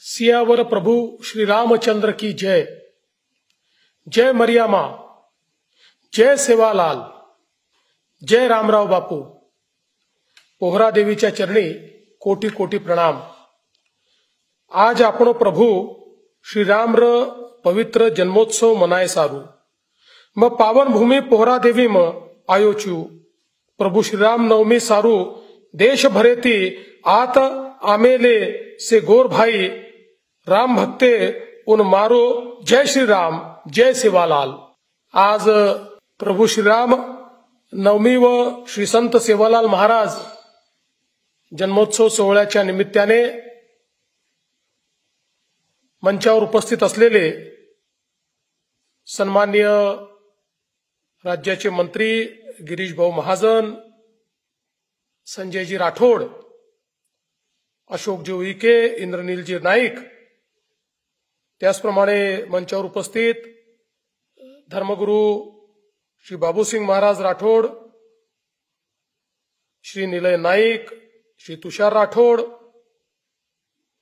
सियावर प्रभु श्री रामचंद्र की जय। जय मरियामा, जय सेवालाल, जय रामराव बापू। पोहरा देवीच्या चरणी कोटी कोटी प्रणाम। आज आपण प्रभु श्री रामर पवित्र जन्मोत्सव मनाय सारू। म पावन भूमि पोहरा देवी म आयोचू प्रभु श्री राम नवमी सारू देश भरेती आत आमेले से गोर भाई राम भक्ते उन मारो जय श्री राम जय सेवालाल। आज प्रभु श्री राम नवमी व श्री संत सेवालाल महाराज जन्मोत्सव सोहळ्याच्या निमित्ताने मंचावर उपस्थित असलेले सन्माननीय राज्याचे मंत्री गिरीश भाऊ महाजन, संजयजी राठोड, अशोकजी उईके, इंद्रनीलजी नाईक, त्याचप्रमाणे मंचावर उपस्थित धर्मगुरु श्री बाबूसिंग महाराज राठोड, श्री निलय नाईक, श्री तुषार राठोड,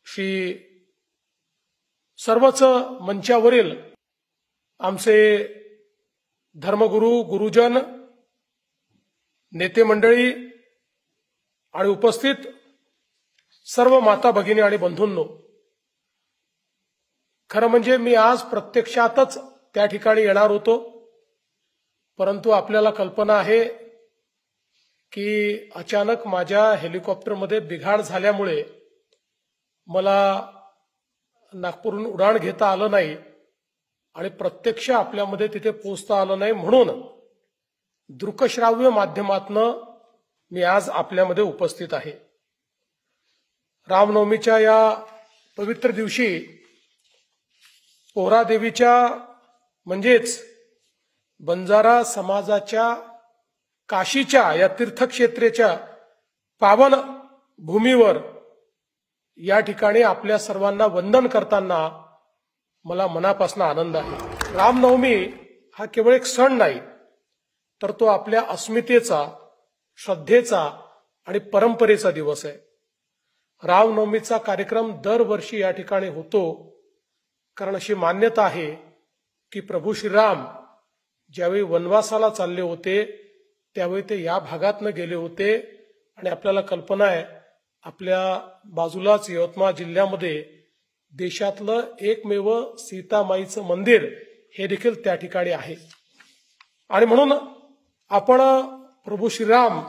श्री सर्वच मंचावरील आमचे धर्मगुरु, गुरुजन, नेते मंडळी आणि उपस्थित सर्व माता भगिनी आणि बंधूंनो, खरं म्हणजे मी आज प्रत्यक्षातच त्या ठिकाणी येणार होतो, परंतु आपल्याला कल्पना आहे की अचानक माझ्या हेलिकॉप्टरमध्ये बिघाड झाल्यामुळे मला नागपूरहून उडाण घेता आलं नाही आणि प्रत्यक्ष आपल्यामध्ये तिथे पोहोचता आलं नाही, म्हणून दृकश्राव्य माध्यमातनं मी आज आपल्यामध्ये उपस्थित आहे। रामनवमीच्या या पवित्र दिवशी पोहरा देवीच्या म्हणजेच बंजारा समाजाच्या काशीच्या या तीर्थक्षेत्रेच्या पावन भूमीवर या ठिकाणी आपल्या सर्वांना वंदन करताना मला मनापासून आनंद आहे। रामनवमी हा केवळ एक सण नाही, तर तो आपल्या अस्मितेचा, श्रद्धेचा आणि परंपरेचा दिवस आहे। रामनवमीचा कार्यक्रम दरवर्षी या ठिकाणी होतो, कारण अशी मान्यता आहे की प्रभू श्रीराम ज्यावेळी वनवासाला चालले होते त्यावेळी ते या भागातनं गेले होते आणि आपल्याला कल्पना आहे आपल्या बाजूलाच यवतमाळ जिल्ह्यामध्ये देशातलं एकमेव सीतामाईचं मंदिर हे देखील त्या ठिकाणी आहे। आणि म्हणून आपण प्रभू श्रीराम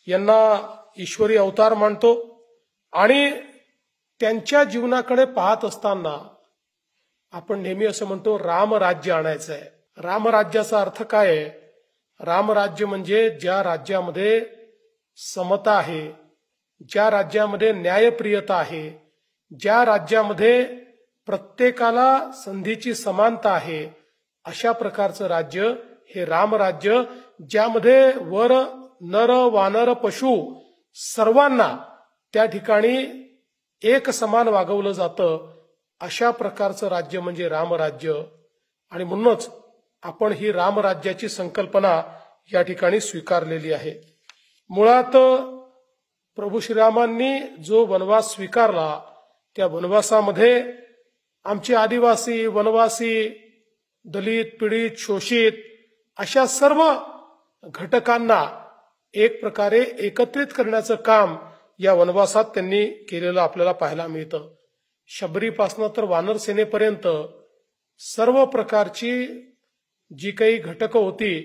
यांना ईश्वरी अवतार मानतो आणि त्यांच्या जीवनाकडे पाहत असताना आपण नेहमी असं म्हणतो रामराज्य आणायचं आहे। रामराज्याचा अर्थ काय आहे? रामराज्य म्हणजे ज्या राज्यामध्ये समता आहे, ज्या राज्यामध्ये न्यायप्रियता आहे, ज्या राज्यामध्ये प्रत्येकाला संधीची समानता आहे, अशा प्रकारचं राज्य हे रामराज्य, ज्यामध्ये वर नर वानर पशु सर्वांना त्या ठिकाणी एक समान वागवलं जातं, अशा प्रकारचं राज्य म्हणजे रामराज्य। आणि म्हणूनच आपण ही रामराज्याची संकल्पना या ठिकाणी स्वीकारलेली आहे। मुळात प्रभू श्रीरामांनी जो वनवास स्वीकारला त्या वनवासामध्ये आमचे आदिवासी, वनवासी, दलित, पीडित, शोषित अशा सर्व घटकांना एक प्रकारे एकत्रित करण्याचं काम या वनवासात त्यांनी केलेलं आपल्याला पाहायला मिळतं। शबरीपासनं तर वानर सेनेपर्यंत सर्व प्रकारची जी काही घटकं होती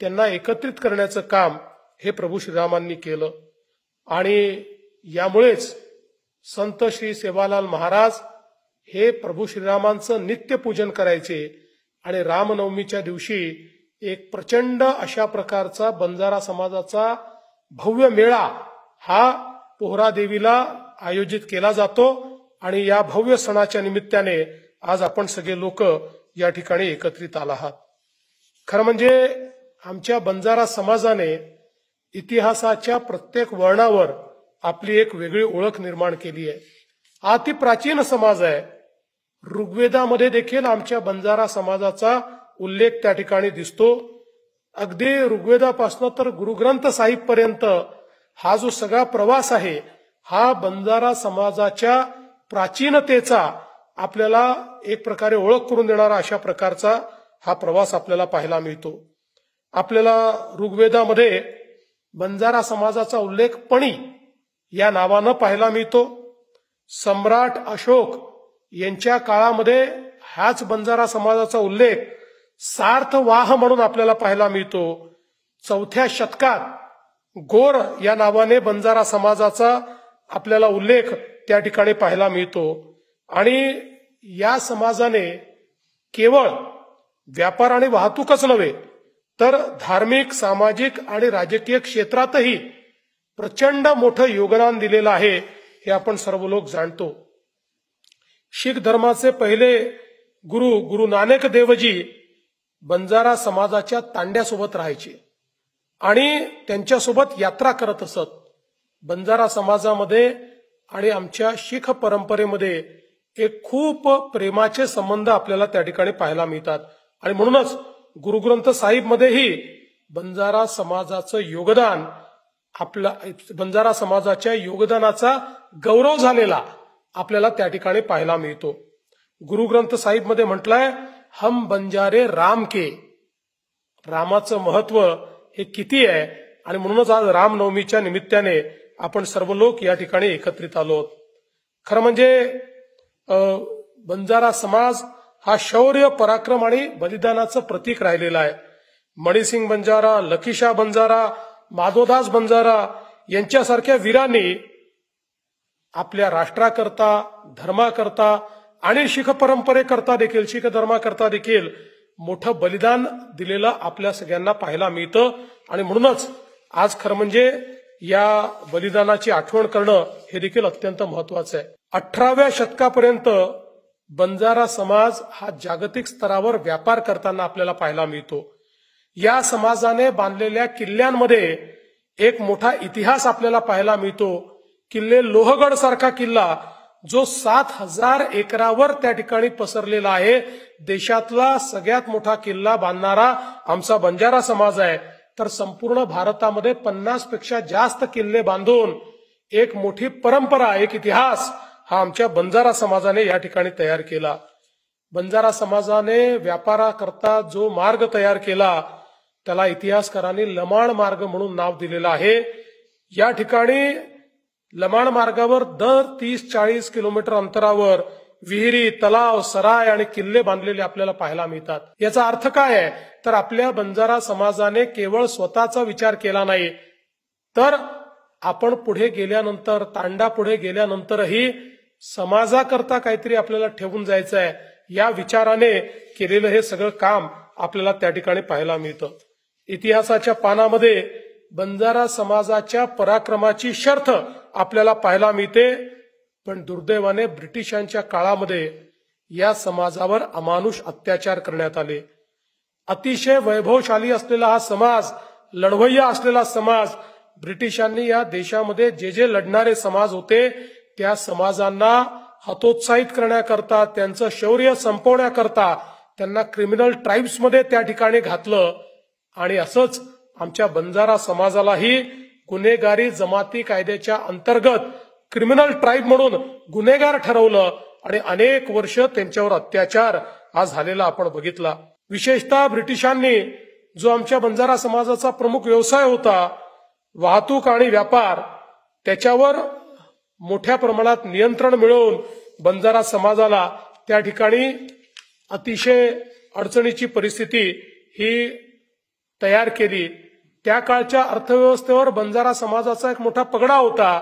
त्यांना एकत्रित करण्याचं काम हे प्रभू श्रीरामांनी केलं। आणि यामुळेच संत श्री सेवालाल महाराज हे प्रभू श्रीरामांचं नित्य पूजन करायचे आणि रामनवमीच्या दिवशी एक प्रचंड अशा प्रकारचा बंजारा समाजाचा भव्य मेळा हा पोहरा देवीला आयोजित केला जातो आणि या भव्य सणाच्या निमित्ताने आज आपण सगळे लोक या ठिकाणी एकत्रित आला आहात। खरं म्हणजे आमच्या बंजारा समाजाने इतिहासाच्या प्रत्येक वर्णावर आपली एक वेगळी ओळख निर्माण केली आहे। अति प्राचीन समाज आहे। ऋग्वेदामध्ये देखील आमच्या बंजारा समाजाचा उल्लेख त्या ठिकाणी दिसतो। अगदी ऋग्वेदापासून तर गुरुग्रंथ साहिब पर्यंत हा जो सगळा प्रवास आहे हा बंजारा समाजाच्या प्राचीनतेचा आपल्याला एक प्रकारे ओळख करून देणारा अशा प्रकारचा हा प्रवास आपल्याला पाहायला मिळतो. आपल्याला ऋग्वेदामध्ये बंजारा समाजाचा उल्लेख पणी या नावानं पाहायला मिळतो. सम्राट अशोक यांच्या काळामध्ये ह्याच बंजारा समाजाचा उल्लेख सार्थवाह म्हणून आपल्याला पाहायला मिळतो. 4थ्या शतकात गोर या नावाने बंजारा समाजाचा आपल्याला उल्लेख त्या ठिकाणी पाहायला मिळतो. आणि या समाजाने केवळ व्यापार आणि वाहतूकच नव्हे तर धार्मिक, सामाजिक आणि राजकीय क्षेत्रातही प्रचंड मोठं योगदान दिलेलं आहे, हे आपण सर्व लोक जाणतो. शीख धर्माचे पहिले गुरु नानक देवजी बंजारा समाजाच्या तांड्यासोबत राहायचे आणि त्यांच्यासोबत यात्रा करत असत. बंजारा समाजामध्ये आणि आमच्या शीख परंपरेमध्ये एक खूप प्रेमाचे संबंध आपल्याला त्या ठिकाणी पाहायला मिळतात. आणि म्हणूनच गुरुग्रंथ साहिब मध्येही बंजारा समाजाचं योगदान, आपला बंजारा समाजाच्या योगदानाचा गौरव झालेला आपल्याला त्या ठिकाणी पाहायला मिळतो. गुरुग्रंथ साहिब मध्ये म्हटलंय, हम बंजारे राम के. रामाचं महत्व हे किती आहे आणि म्हणूनच आज रामनवमीच्या निमित्ताने आपण सर्व लोक या ठिकाणी एकत्रित आलो. खरं म्हणजे बंजारा समाज हा शौर्य, पराक्रम आणि बलिदानाचं प्रतीक राहिलेला आहे. मणिसिंग बंजारा, लकीशा बंजारा, माधवदास बंजारा यांच्यासारख्या वीरांनी आपल्या राष्ट्राकरता, धर्माकरता आणि शीख परंपरेकरता देखील, शीख धर्माकरता देखील मोठं बलिदान दिलेलं आपल्या सगळ्यांना पाहायला मिळतं. आणि म्हणूनच आज खरं म्हणजे या बलिदानाची आठवण करणं हे देखील अत्यंत महत्वाचं आहे. 18व्या शतकापर्यंत बंजारा समाज हा जागतिक स्तरावर व्यापार करताना आपल्याला पाहायला मिळतो. या समाजाने बांधलेल्या किल्ल्यांमध्ये एक मोठा इतिहास आपल्याला पाहायला मिळतो. किल्ले लोहगड सारखा किल्ला जो 7000 एकरावर त्या ठिकाणी पसरलेला आहे. देशातला सगळ्यात मोठा किल्ला बांधणारा आमचा बंजारा समाज आहे. तर संपूर्ण भारतामध्ये 50 पेक्षा जास्त किल्ले बांधून एक मोठी परंपरा, एक इतिहास हा आमच्या बंजारा समाजाने या ठिकाणी तयार केला. बंजारा समाजाने व्यापाराकरता जो मार्ग तयार केला त्याला इतिहासकारांनी लमाण मार्ग म्हणून नाव दिलेलं आहे. या ठिकाणी लमाण मार्गावर दर 30-40 किलोमीटर अंतरावर विहिरी, तलाव, सराय आणि किल्ले बांधलेले आपल्याला पाहायला मिळतात. याचा अर्थ काय आहे तर आपल्या बंजारा समाजाने केवळ स्वतःचा विचार केला नाही, तर आपण पुढे गेल्यानंतर, तांडा पुढे गेल्यानंतरही समाजाकरता काहीतरी आपल्याला ठेवून जायचं आहे या विचाराने केलेलं हे सगळं काम आपल्याला त्या ठिकाणी पाहायला मिळतं. इतिहासाच्या पानामध्ये बंजारा समाजाच्या पराक्रमाची शर्थ आपल्याला पाहायला मिळते. पण दुर्दैवाने ब्रिटिशांच्या काळामध्ये या समाजावर अमानुष अत्याचार करण्यात आले. अतिशय वैभवशाली असलेला हा समाज, लढवय्या असलेला समाज, ब्रिटिशांनी या देशामध्ये जे जे लढणारे समाज होते त्या समाजांना हतोत्साहित करण्याकरता, त्यांचं शौर्य संपवण्याकरता त्यांना क्रिमिनल ट्राईब्समध्ये त्या ठिकाणी घातलं. आणि असंच आमच्या बंजारा समाजालाही गुन्हेगारी जमाती कायद्याच्या अंतर्गत क्रिमिनल ट्राईब म्हणून गुन्हेगार ठरवलं आणि अनेक वर्ष त्यांच्यावर अत्याचार हा झालेला आपण बघितला. विशेषतः ब्रिटिशांनी जो आमच्या बंजारा समाजाचा प्रमुख व्यवसाय होता, वाहतूक आणि व्यापार, त्याच्यावर मोठ्या प्रमाणात नियंत्रण मिळवून बंजारा समाजाला त्या ठिकाणी अतिशय अडचणीची परिस्थिती ही तयार केली. त्या काळच्या अर्थव्यवस्थेवर बंजारा समाजाचा एक मोठा पगडा होता.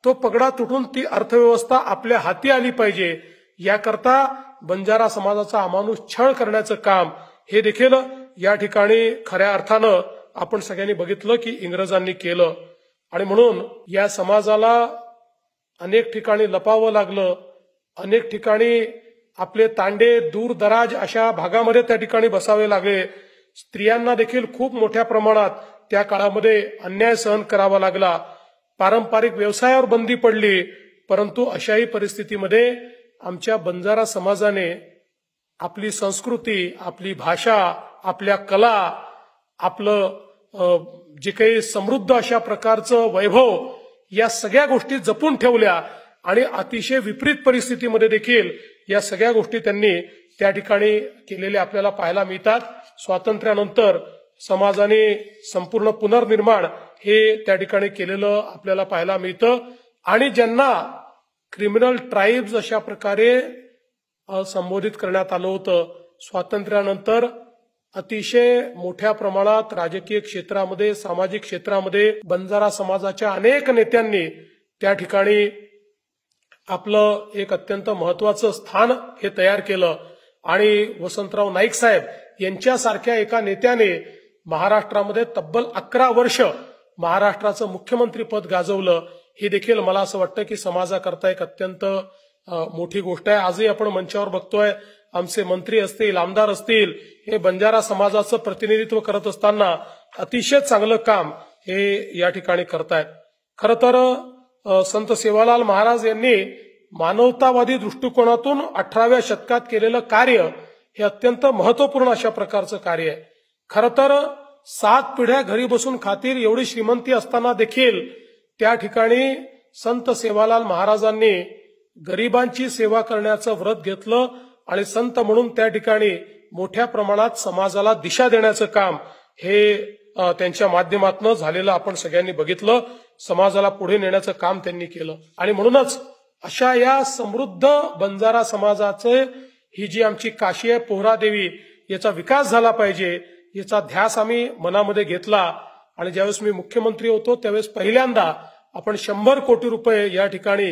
तो पगडा तुटून ती अर्थव्यवस्था आपल्या हाती आली पाहिजे याकरता बंजारा समाजाचा अमानुष छळ करण्याचं काम हे देखील या ठिकाणी खऱ्या अर्थानं आपण सगळ्यांनी बघितलं की इंग्रजांनी केलं. आणि म्हणून या समाजाला अनेक ठिकाणी लपावं लागलं. अनेक ठिकाणी आपले तांडे दूरदराज अशा भागामध्ये त्या ठिकाणी बसावे लागले. स्त्रियांना देखील खूप मोठ्या प्रमाणात त्या काळामध्ये अन्याय सहन करावा लागला. पारंपरिक व्यवसायावर बंदी पडली. परंतु अशाही परिस्थितीमध्ये आमच्या बंजारा समाजाने आपली संस्कृती, आपली भाषा, आपल्या कला, आपलं जे काही समृद्ध अशा प्रकारचं वैभव या सगळ्या गोष्टी जपून ठेवल्या आणि अतिशय विपरीत परिस्थितीमध्ये देखील या सगळ्या गोष्टी त्यांनी त्या ठिकाणी केलेल्या आपल्याला पाहायला मिळतात. स्वातंत्र्यानंतर समाजाने संपूर्ण पुनर्निर्माण हे त्या ठिकाणी केलेलं आपल्याला पाहायला मिळतं. आणि ज्यांना क्रिमिनल ट्राईब्स अशा प्रकारे संबोधित करण्यात आलं होतं, स्वातंत्र्यानंतर अतिशय मोठ्या प्रमाणात राजकीय क्षेत्रामध्ये, सामाजिक क्षेत्रामध्ये बंजारा समाजाच्या अनेक नेत्यांनी त्या ठिकाणी आपलं एक अत्यंत महत्वाचं स्थान हे तयार केलं. आणि वसंतराव नाईक साहेब यांच्यासारख्या एका नेत्याने महाराष्ट्रामध्ये तब्बल 11 वर्ष महाराष्ट्राचं मुख्यमंत्री पद गाजवलं. हे देखील मला असं वाटतं की समाजाकरता एक अत्यंत मोठी गोष्ट आहे. आजही आपण मंचावर बघतोय आमचे मंत्री असतील, आमदार असतील, हे बंजारा समाजाचं प्रतिनिधित्व करत असताना अतिशय चांगलं काम हे या ठिकाणी करतायत. खरं तर संत सेवालाल महाराज यांनी मानवतावादी दृष्टिकोनातून 18व्या शतकात केलेलं कार्य हे अत्यंत महत्वपूर्ण अशा प्रकारचं कार्य आहे. खरं तर 7 पिढ्या घरी बसून खातील एवढी श्रीमंती असताना देखील त्या ठिकाणी संत सेवालाल महाराजांनी गरिबांची सेवा करण्याचं व्रत घेतलं आणि संत म्हणून त्या ठिकाणी मोठ्या प्रमाणात समाजाला दिशा देण्याचं काम हे त्यांच्या माध्यमातून झालेलं आपण सगळ्यांनी बघितलं. समाजाला पुढे नेण्याचं काम त्यांनी केलं. आणि म्हणूनच अशा या समृद्ध बंजारा समाजाचे ही जी आमची काशी आहे पोहरादेवी, याचा विकास झाला पाहिजे याचा ध्यास आम्ही मनामध्ये घेतला. आणि ज्यावेळेस मी मुख्यमंत्री होतो त्यावेळेस पहिल्यांदा आपण 100 कोटी रुपये या ठिकाणी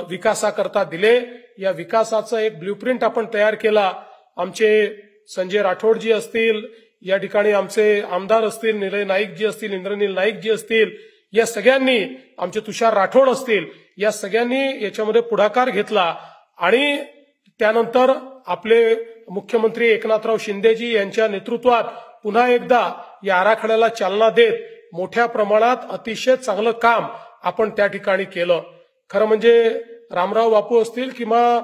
विकासाकरता दिले. या विकासाचं एक ब्ल्यूप्रिंट आपण तयार केला. आमचे संजय राठोडजी असतील, या ठिकाणी आमचे आमदार असतील, निलय नाईकजी असतील, इंद्रनील नाईकजी असतील, या सगळ्यांनी, आमचे तुषार राठोड असतील, या सगळ्यांनी याच्यामध्ये पुढाकार घेतला. आणि त्यानंतर आपले मुख्यमंत्री एकनाथराव शिंदेजी यांच्या नेतृत्वात पुन्हा एकदा या आराखड्याला चालना देत मोठ्या प्रमाणात अतिशय चांगलं काम आपण त्या ठिकाणी केलं. खरं म्हणजे रामराव बापू असतील किंवा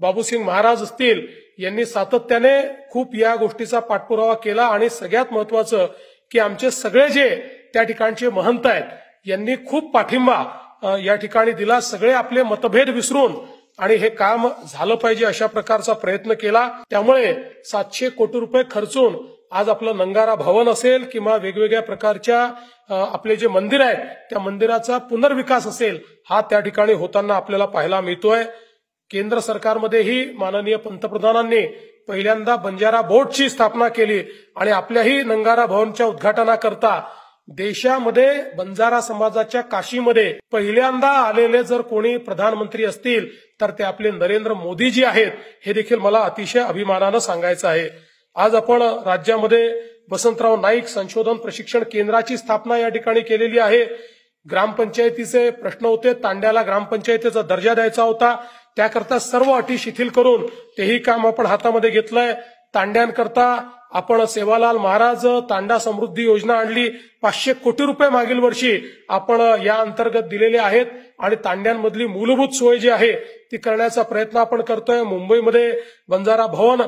बाबूसिंग महाराज असतील, यांनी सातत्याने खूप या गोष्टीचा पाठपुरावा केला. आणि सगळ्यात महत्वाचं की आमचे सगळे जे त्या ठिकाणचे महंत आहेत यांनी खूप पाठिंबा या ठिकाणी दिला. सगळे आपले मतभेद विसरून आणि हे काम झालं पाहिजे अशा प्रकारचा प्रयत्न केला. त्यामुळे 700 कोटी रुपये खर्चून आज आपलं नंगारा भवन असेल किंवा वेगवेगळ्या प्रकारच्या आपले जे मंदिर आहेत त्या मंदिराचा पुनर्विकास असेल, हा त्या ठिकाणी होताना आपल्याला पाहायला मिळतोय. केंद्र सरकारमध्येही माननीय पंतप्रधानांनी पहिल्यांदा बंजारा बोर्डची स्थापना केली आणि आपल्याही नंगारा भवनच्या उद्घाटनाकरता देशामध्ये बंजारा समाजाच्या काशीमध्ये पहिल्यांदा आलेले जर कोणी प्रधानमंत्री असतील तर ते आपले नरेंद्र मोदीजी आहेत. हे देखील मला अतिशय अभिमानानं सांगायचं आहे. आज आपण राज्यामध्ये वसंतराव नाईक संशोधन प्रशिक्षण केंद्राची स्थापना या ठिकाणी केलेली आहे. ग्रामपंचायतीचे प्रश्न होते, तांड्याला ग्रामपंचायतीचा दर्जा द्यायचा होता, त्याकरता सर्व अटी शिथिल करून तेही काम आपण हातामध्ये घेतलंय. तांड्यांकरता आपण सेवालाल महाराज तांडा समृद्धी योजना आणली. 500 कोटी रुपये मागील वर्षी आपण या अंतर्गत दिलेले आहेत आणि तांड्यांमधली मूलभूत सोय जी आहे ती करण्याचा प्रयत्न आपण करतोय. मुंबईमध्ये बंजारा भवन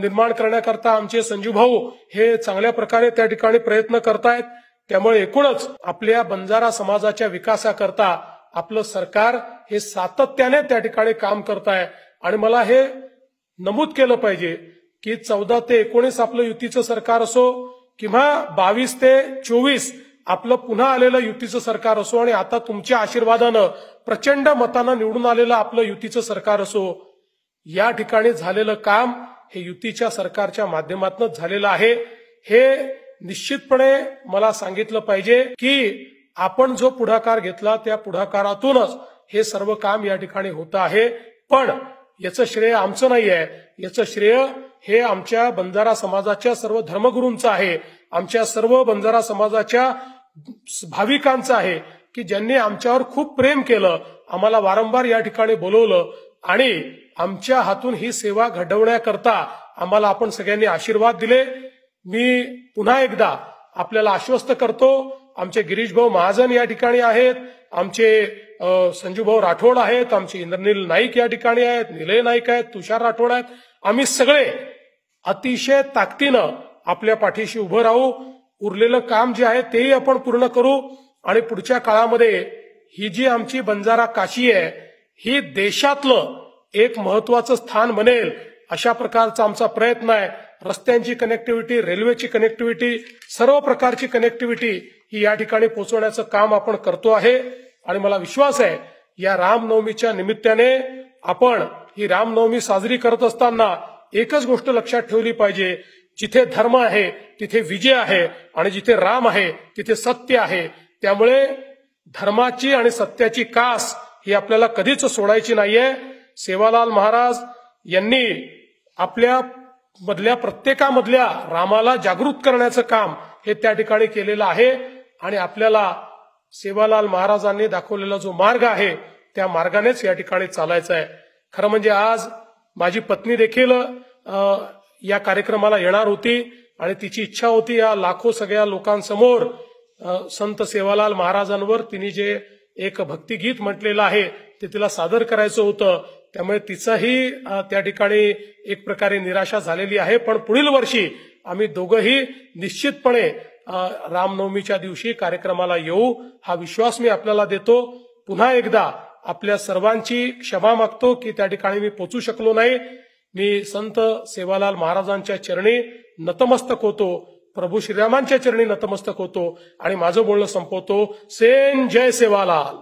निर्माण करण्याकरता आमचे संजू भाऊ हे चांगल्या प्रकारे त्या ठिकाणी प्रयत्न करतायत. त्यामुळे एकूणच आपल्या बंजारा समाजाच्या विकासाकरता आपलं सरकार हे सातत्याने त्या ठिकाणी काम करत आहे. आणि मला हे नमूद केलं पाहिजे की 14 ते 19 आपलं युतीचं सरकार असो किंवा 22 ते 24 आपलं पुन्हा आलेलं युतीचं सरकार असो आणि आता तुमच्या आशीर्वादानं प्रचंड मतानं निवडून आलेलं आपलं युतीचं सरकार असो, या ठिकाणी झालेलं काम हे युतीच्या सरकारच्या माध्यमातूनच झालेलं आहे. हे निश्चितपणे मला सांगितलं पाहिजे की आपण जो पुढाकार घेतला त्या पुढाकारातूनच हे सर्व काम या ठिकाणी होतं आहे. पण याचं श्रेय आमचं नाही आहे, याचं श्रेय हे आमच्या बंजारा समाजाच्या सर्व धर्मगुरूंचं आहे, आमच्या सर्व बंजारा समाजाच्या भाविकांचं आहे की ज्यांनी आमच्यावर खूप प्रेम केलं, आम्हाला वारंवार या ठिकाणी बोलवलं आणि आमच्या हातून ही सेवा घडवण्याकरता आम्हाला आपण सगळ्यांनी आशीर्वाद दिले. मी पुन्हा एकदा आपल्याला आश्वस्त करतो, आमचे गिरीश भाऊ महाजन या ठिकाणी आहेत, आमचे संजूभाऊ राठोड आहेत, आमचे इंद्रनील नाईक या ठिकाणी आहेत, निलय नाईक आहेत, तुषार राठोड आहेत. आम्ही सगळे अतिशय ताकदीनं आपल्या पाठीशी उभं राहू. उरलेलं काम जे आहे तेही आपण पूर्ण करू आणि पुढच्या काळामध्ये ही जी आमची बंजारा काशी आहे ही देशातलं एक महत्वाचं स्थान बनेल अशा प्रकारचा आमचा प्रयत्न आहे. रस्त्यांची कनेक्टिव्हिटी, रेल्वेची कनेक्टिव्हिटी, सर्व प्रकारची कनेक्टिव्हिटी ही या ठिकाणी पोहोचवण्याचं काम आपण करतो आहे. आणि मला विश्वास आहे या रामनवमीच्या निमित्ताने आपण ही रामनवमी साजरी करत असताना एकच गोष्ट लक्षात ठेवली पाहिजे, जिथे धर्म आहे तिथे विजय आहे आणि जिथे राम आहे तिथे सत्य आहे. त्यामुळे धर्माची आणि सत्याची कास ही आपल्याला कधीच सोडायची नाहीये. सेवालाल महाराज यांनी आपल्या मधल्या प्रत्येकामधल्या रामाला जागृत करण्याचं काम हे त्या ठिकाणी केलेलं आहे. आणि आपल्याला सेवालाल महाराजांनी दाखवलेला जो मार्ग आहे त्या मार्गानेच या ठिकाणी चालायचं आहे. खरं म्हणजे आज माझी पत्नी देखील या कार्यक्रमाला येणार होती आणि तिची इच्छा होती या लाखो सगळ्या लोकांसमोर संत सेवालाल महाराजांवर तिने जे एक भक्तिगीत म्हटलेलं आहे ते तिला सादर करायचं होतं. त्यामुळे तिचाही त्या ठिकाणी एक प्रकारे निराशा झालेली आहे. पण पुढील वर्षी आम्ही दोघंही निश्चितपणे रामनवमीच्या दिवशी कार्यक्रमाला येऊ हा विश्वास मी आपल्याला देतो. पुन्हा एकदा आपल्या सर्वांची क्षमा मागतो की त्या ठिकाणी मी पोचू शकलो नाही. मी संत सेवालाल महाराजांच्या चरणी नतमस्तक होतो, प्रभू श्रीरामांच्या चरणी नतमस्तक होतो आणि माझं बोलणं संपवतो. सेन जय सेवालाल.